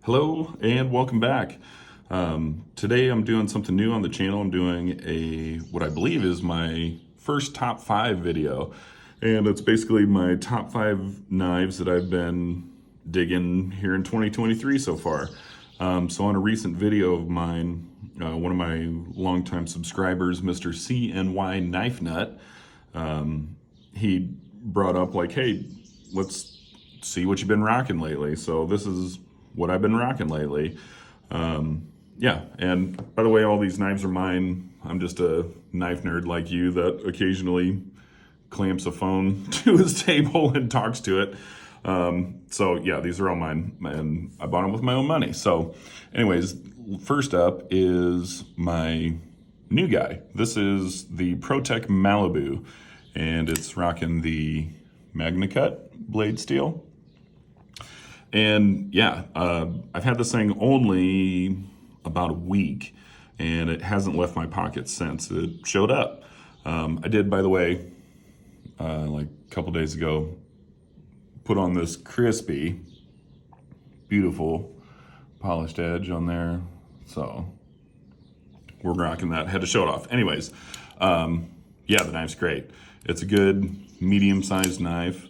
Hello and welcome back. Today I'm doing something new on the channel. I'm doing what I believe is my first top 5 video. And it's basically my top 5 knives that I've been digging here in 2023 so far. So on a recent video of mine, one of my longtime subscribers, Mr. CNY Knife Nut, he brought up like, hey, let's see what you've been rocking lately. So this is what I've been rocking lately. Yeah, and by the way, all these knives are mine. I'm just a knife nerd like you that occasionally clamps a phone to his table and talks to it. So yeah, these are all mine, and I bought them with my own money. So anyways, first up is my new guy. This is the ProTech Malibu, and it's rocking the Magna Cut blade steel. And yeah, I've had this thing only about a week, and it hasn't left my pocket since it showed up. I did, by the way, like a couple days ago, put on this crispy, beautiful polished edge on there. So we're rocking that. Had to show it off. Anyways, yeah, the knife's great. It's a good medium-sized knife.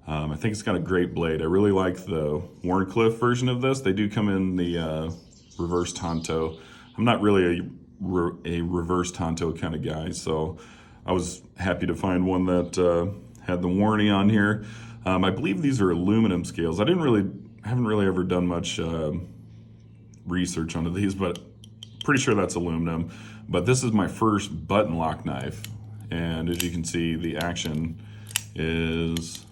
I think it's got a great blade. I really like the Warncliffe version of this. They do come in the reverse Tonto. I'm not really a reverse Tonto kind of guy, so I was happy to find one that had the warranty on here. I believe these are aluminum scales. I haven't really ever done much research onto these, but pretty sure that's aluminum. But this is my first button lock knife, and as you can see, the action is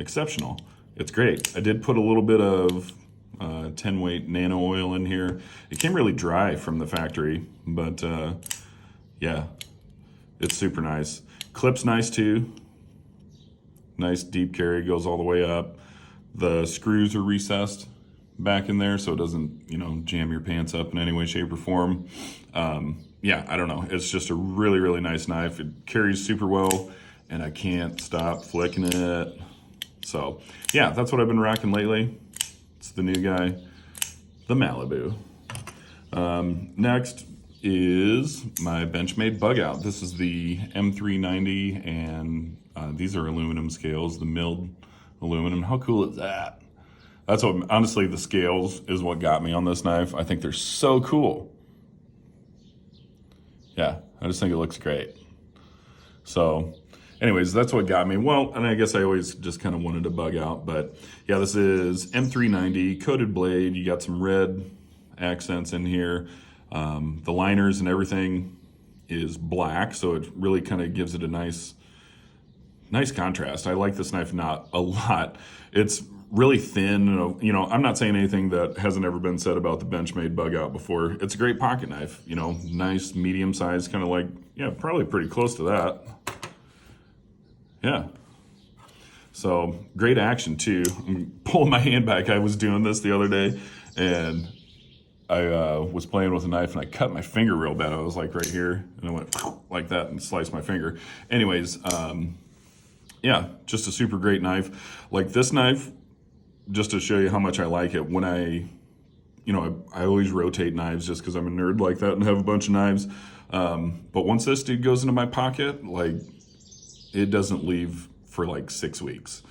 exceptional. It's great. I did put a little bit of 10 weight nano oil in here. It came really dry from the factory, but yeah, it's super nice. Clip's nice too. Nice deep carry, goes all the way up. The screws are recessed back in there so it doesn't, jam your pants up in any way, shape, or form. Yeah, I don't know. It's just a really, really nice knife. It carries super well, and I can't stop flicking it. So yeah, that's what I've been rocking lately. It's the new guy, the Malibu. Next is my Benchmade Bugout. This is the M390, and these are aluminum scales, the milled aluminum. How cool is that? That's what, honestly, the scales is what got me on this knife. I think they're so cool. Yeah, I just think it looks great. So anyways, that's what got me. Well, and I guess I always just kind of wanted to bug out, but yeah, this is M390 coated blade. You got some red accents in here. The liners and everything is black, so it really kind of gives it a nice contrast. I like this knife not a lot. It's really thin. I'm not saying anything that hasn't ever been said about the Benchmade Bugout before. It's a great pocket knife. Nice medium size, kind of like, yeah, probably pretty close to that. Yeah. So great action too. I'm pulling my hand back. I was doing this the other day, and I was playing with a knife, and I cut my finger real bad. I was like right here, and I went like that and sliced my finger. Anyways, yeah, just a super great knife. Like this knife, just to show you how much I like it, when I always rotate knives just because I'm a nerd like that and have a bunch of knives. But once this dude goes into my pocket, like, it doesn't leave for like 6 weeks.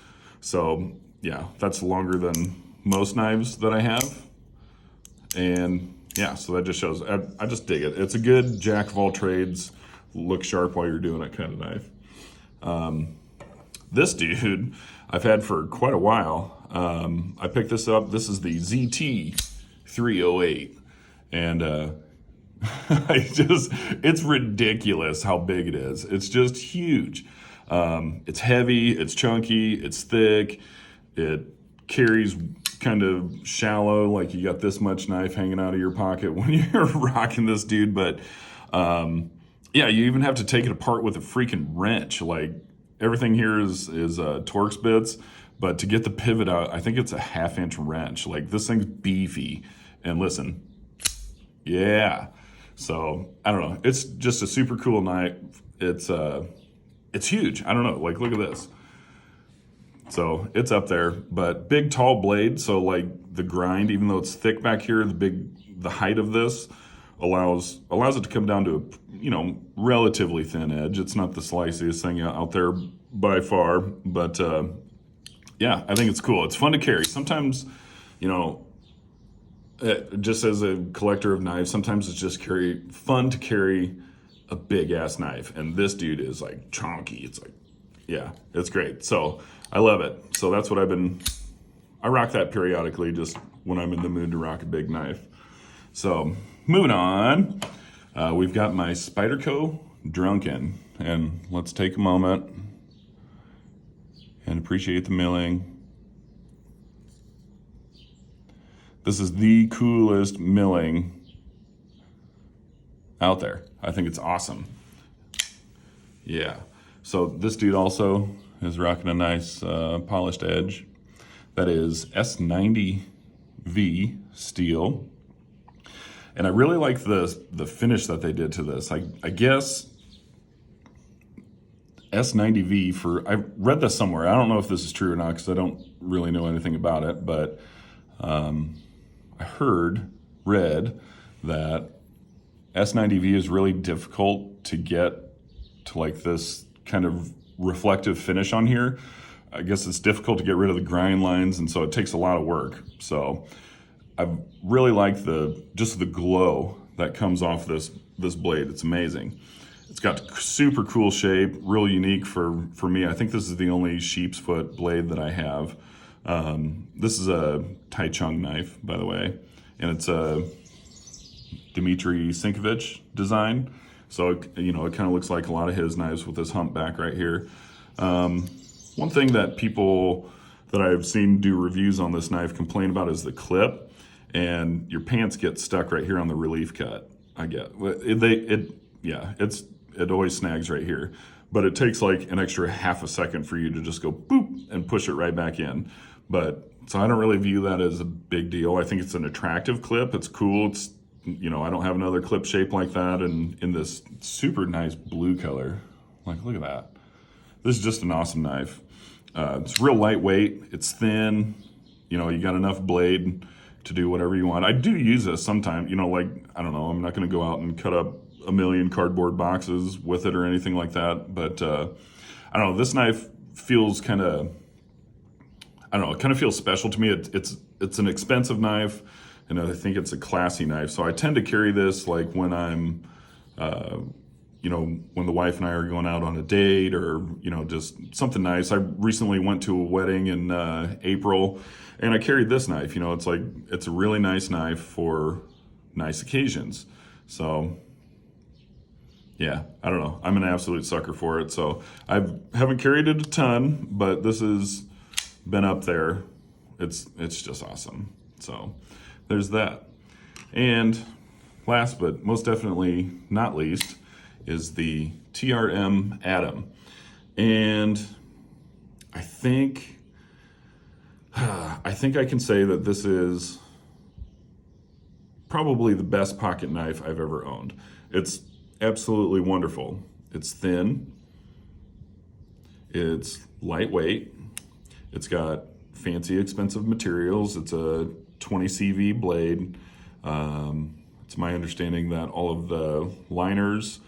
So yeah, that's longer than most knives that I have. And yeah, so that just shows, I just dig it. It's a good jack of all trades, look sharp while you're doing it kind of knife. This dude I've had for quite a while. I picked this up. This is the ZT 308, and it's ridiculous how big it is. It's just huge. It's heavy, it's chunky, it's thick, it carries kind of shallow, like you got this much knife hanging out of your pocket when you're rocking this dude. But yeah, you even have to take it apart with a freaking wrench. Like, everything here is Torx bits, but to get the pivot out, I think it's a 1/2 inch wrench. Like, this thing's beefy. And listen, yeah. So I don't know. It's just a super cool knife. It's huge. I don't know. Like, look at this. So it's up there, but big tall blade. So like the grind, even though it's thick back here, the height of this allows it to come down to a relatively thin edge. It's not the sliciest thing out there by far, but yeah, I think it's cool. It's fun to carry. Sometimes, just as a collector of knives, sometimes it's just fun to carry a big ass knife, and this dude is like chonky. It's like, yeah, it's great. So I love it. So that's what I rock that periodically, just when I'm in the mood to rock a big knife. So moving on, we've got my Spyderco Drunken, and let's take a moment and appreciate the milling. This is the coolest milling out there. I think it's awesome. Yeah. So this dude also is rocking a nice polished edge. That is S90V steel. And I really like the finish that they did to this. I guess S90V I read this somewhere. I don't know if this is true or not because I don't really know anything about it, but I read that S90V is really difficult to get to like this kind of reflective finish on here. I guess it's difficult to get rid of the grind lines, and so it takes a lot of work. So I really like just the glow that comes off this blade. It's amazing. It's got super cool shape, real unique for me. I think this is the only sheep's foot blade that I have. This is a Tai Chung knife, by the way, and it's a Dmitry Sinkovich design. So, it kind of looks like a lot of his knives with this humpback right here. One thing that people that I've seen do reviews on this knife complain about is the clip, and your pants get stuck right here on the relief cut. I get it always snags right here, but it takes like an extra half a second for you to just go boop and push it right back in. So I don't really view that as a big deal. I think it's an attractive clip. It's cool. It's, I don't have another clip shape like that, and in this super nice blue color. Like, look at that. This is just an awesome knife. It's real lightweight. It's thin. You got enough blade to do whatever you want. I do use this sometimes, like, I don't know, I'm not going to go out and cut up a million cardboard boxes with it or anything like that. But I don't know, this knife feels kind of, it kind of feels special to me. It's an expensive knife, and I think it's a classy knife. So I tend to carry this like when I'm, when the wife and I are going out on a date or, just something nice. I recently went to a wedding in April, and I carried this knife. It's a really nice knife for nice occasions. So yeah, I don't know. I'm an absolute sucker for it. So I haven't carried it a ton, but this has been up there. It's just awesome. So there's that. And last but most definitely not least is the TRM Atom. And I think I can say that this is probably the best pocket knife I've ever owned. It's absolutely wonderful. It's thin. It's lightweight. It's got fancy, expensive materials. It's a 20 CV blade. It's my understanding that all of the liners,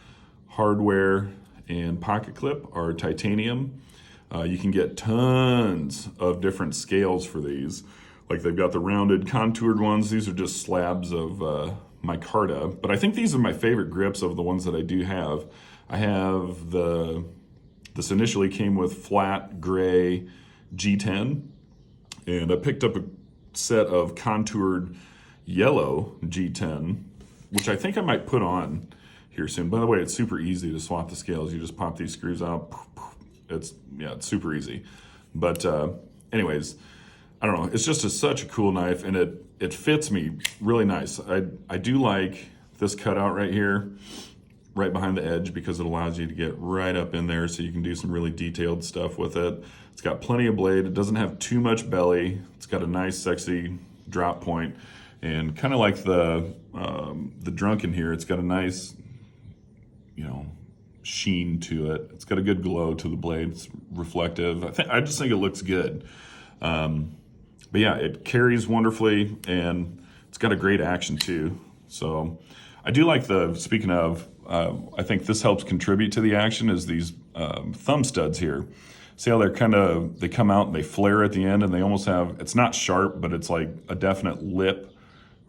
hardware, and pocket clip are titanium. You can get tons of different scales for these. Like, they've got the rounded contoured ones. These are just slabs of micarta, but I think these are my favorite grips of the ones that I do have. I have this initially came with flat gray G10, and I picked up a set of contoured yellow G10, which I think I might put on here soon. By the way, it's super easy to swap the scales. You just pop these screws out. It's super easy. But anyways, I don't know. It's just such a cool knife, and it fits me really nice. I do like this cutout right here, right behind the edge, because it allows you to get right up in there so you can do some really detailed stuff with it. It's got plenty of blade. It doesn't have too much belly. It's got a nice, sexy drop point, and kind of like the Drunken here, it's got a nice, sheen to it. It's got a good glow to the blade. It's reflective. I just think it looks good. But yeah, it carries wonderfully, and it's got a great action too. So I do like speaking of, I think this helps contribute to the action, is these thumb studs here. See how they come out and they flare at the end, and they almost have, it's not sharp, but it's like a definite lip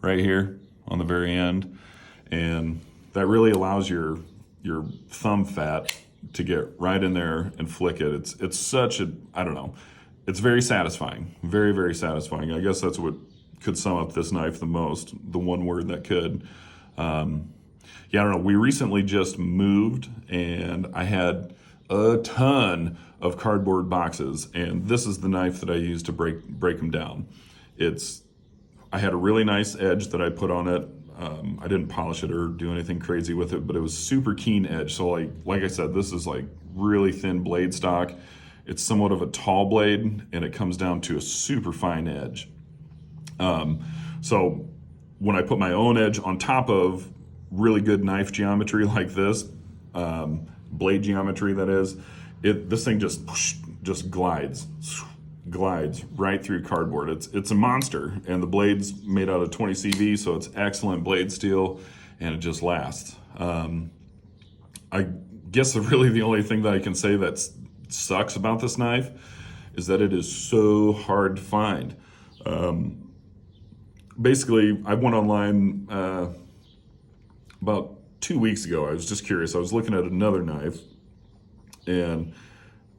right here on the very end. And that really allows your thumb fat to get right in there and flick it. It's such a, I don't know, it's very satisfying, very, very satisfying. I guess that's what could sum up this knife the most, the one word that could. Yeah, I don't know, we recently just moved, and I had a ton of cardboard boxes, and this is the knife that I use to break them down. I had a really nice edge that I put on it. I didn't polish it or do anything crazy with it, but it was super keen edge. So like I said, this is like really thin blade stock. It's somewhat of a tall blade, and it comes down to a super fine edge. So when I put my own edge on top of really good knife geometry like this, blade geometry that is, this thing just glides right through cardboard. It's a monster, and the blade's made out of 20 CV, so it's excellent blade steel, and it just lasts. I guess really the only thing that I can say that sucks about this knife is that it is so hard to find. Basically, I went online about 2 weeks ago. I was just curious. I was looking at another knife, and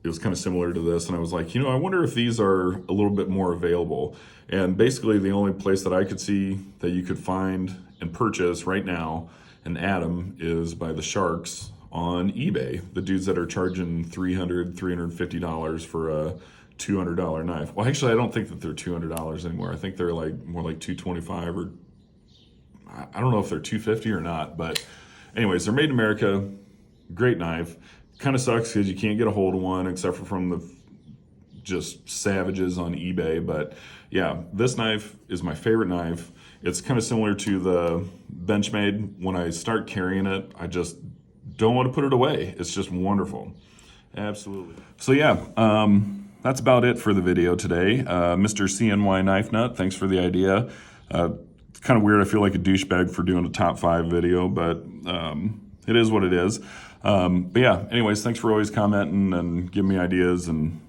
it was kind of similar to this, and I was like, I wonder if these are a little bit more available. And basically the only place that I could see that you could find and purchase right now an Atom is by the Sharks on eBay, the dudes that are charging $300, $350 for a $200 knife. Well, actually, I don't think that they're $200 anymore. I think they're more like $225, or I don't know if they're $250 or not. But anyways, they're made in America. Great knife. Kind of sucks because you can't get a hold of one except for from the just savages on eBay. But yeah, this knife is my favorite knife. It's kind of similar to the Benchmade. When I start carrying it, I just don't want to put it away. It's just wonderful. Absolutely. So yeah, that's about it for the video today. Mr. CNY Knife Nut, thanks for the idea. It's kind of weird. I feel like a douchebag for doing a top 5 video, but it is what it is. But yeah, anyways, thanks for always commenting and giving me ideas and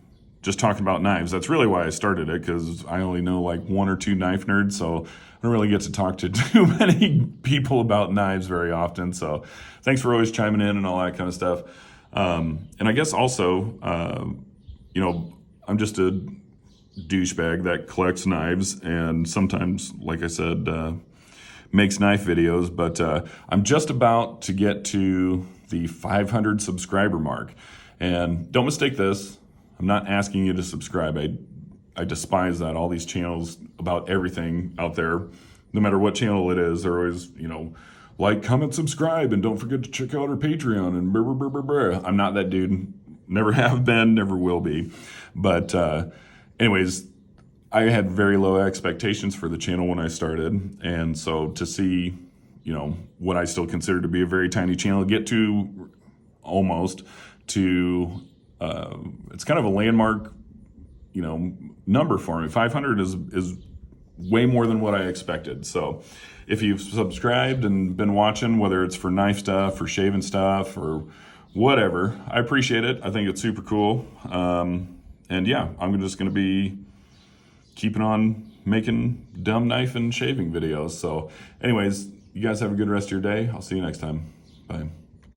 just talking about knives. That's really why I started it, because I only know like 1 or 2 knife nerds, so I don't really get to talk to too many people about knives very often. So thanks for always chiming in and all that kind of stuff. And I guess also, I'm just a douchebag that collects knives and sometimes, like I said, makes knife videos, but I'm just about to get to the 500 subscriber mark. And don't mistake this, I'm not asking you to subscribe. I despise that. All these channels about everything out there, no matter what channel it is, they're always, like, comment, subscribe, and don't forget to check out our Patreon and blah, blah, blah, blah, blah. I'm not that dude. Never have been, never will be. But anyways, I had very low expectations for the channel when I started. And so to see, what I still consider to be a very tiny channel get to almost to, it's kind of a landmark, number for me. 500 is way more than what I expected. So if you've subscribed and been watching, whether it's for knife stuff or shaving stuff or whatever, I appreciate it. I think it's super cool. And yeah, I'm just going to be keeping on making dumb knife and shaving videos. So anyways, you guys have a good rest of your day. I'll see you next time. Bye.